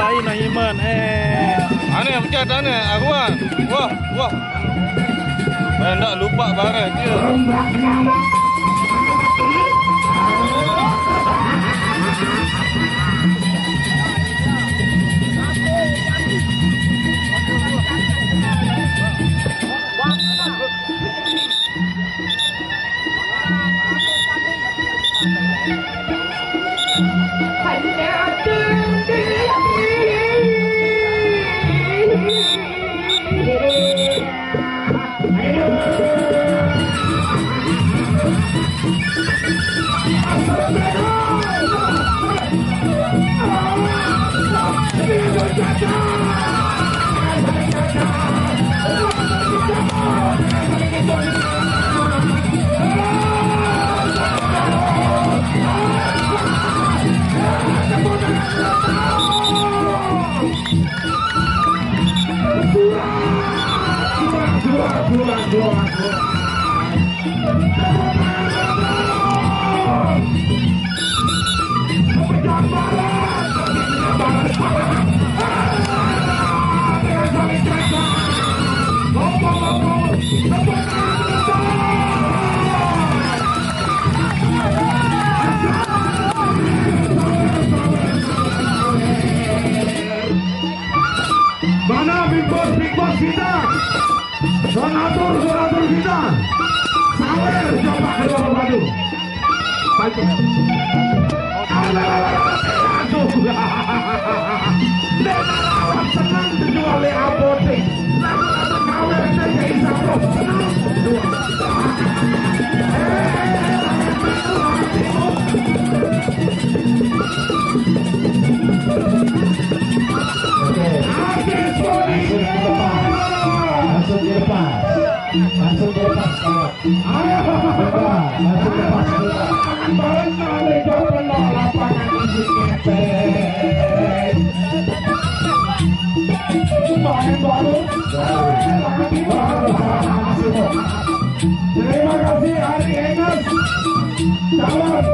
lain na iman Aneh pecat aneh aruan. Wah. Enggak lupa barang dia. Mana big boss kita, donatur kita, sawer coba kedua padu, lawan senang dijual oleh apotek, lawan sawer saja isapro senang dijual. Langsung ke depan kawan. Langsung ke depan. Terima kasih Ari Enes, calon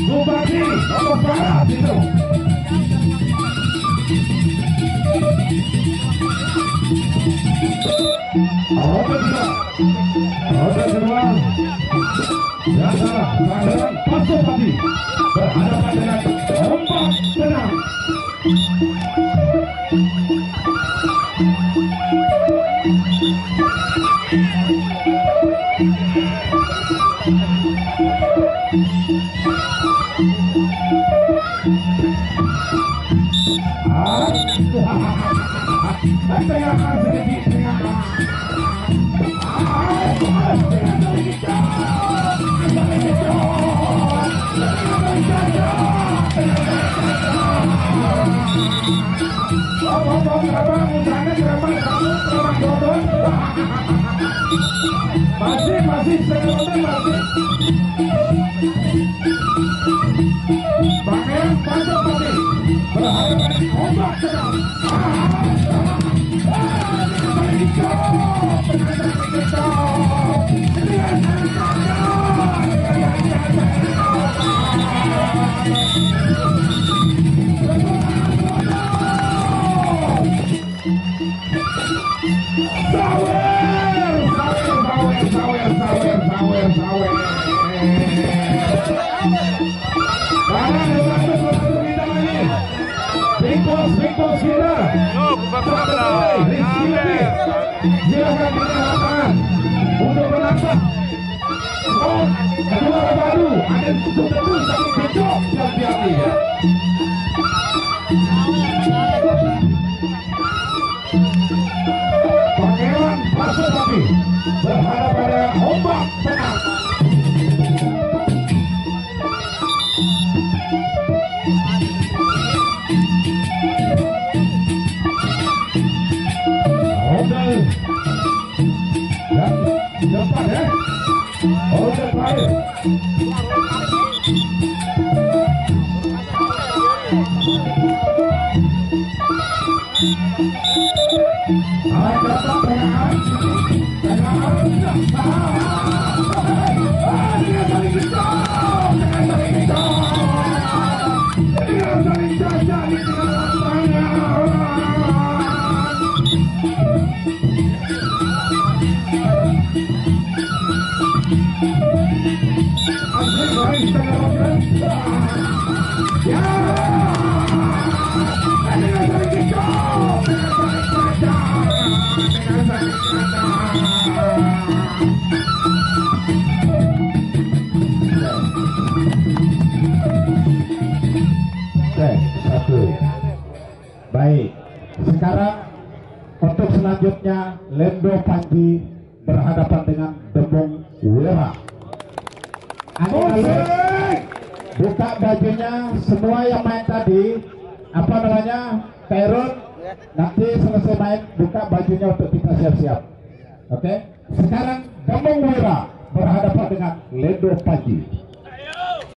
Bupati Lombok Barat itu. Oke semua. Dan salah pelanggaran Pasopati berhadapan dengan ombak tenang. Masih Pangeran Pasopati berhadapan ombak tenang. Big boss kita. Silakan di lapangan untuk menambah. Kedua baru ada tutup terus tapi besok hati-hati ya. Pangeran Pasopati berhadapan pada ombak tenang. Depan ya. Order terakhir. selanjutnya Lendo Panji berhadapan dengan Demung Wira. Buka bajunya semua yang main tadi, apa namanya, Kairun, nanti selesai main buka bajunya untuk kita siap-siap. Oke? Sekarang Demung Wira berhadapan dengan Lendo Panji.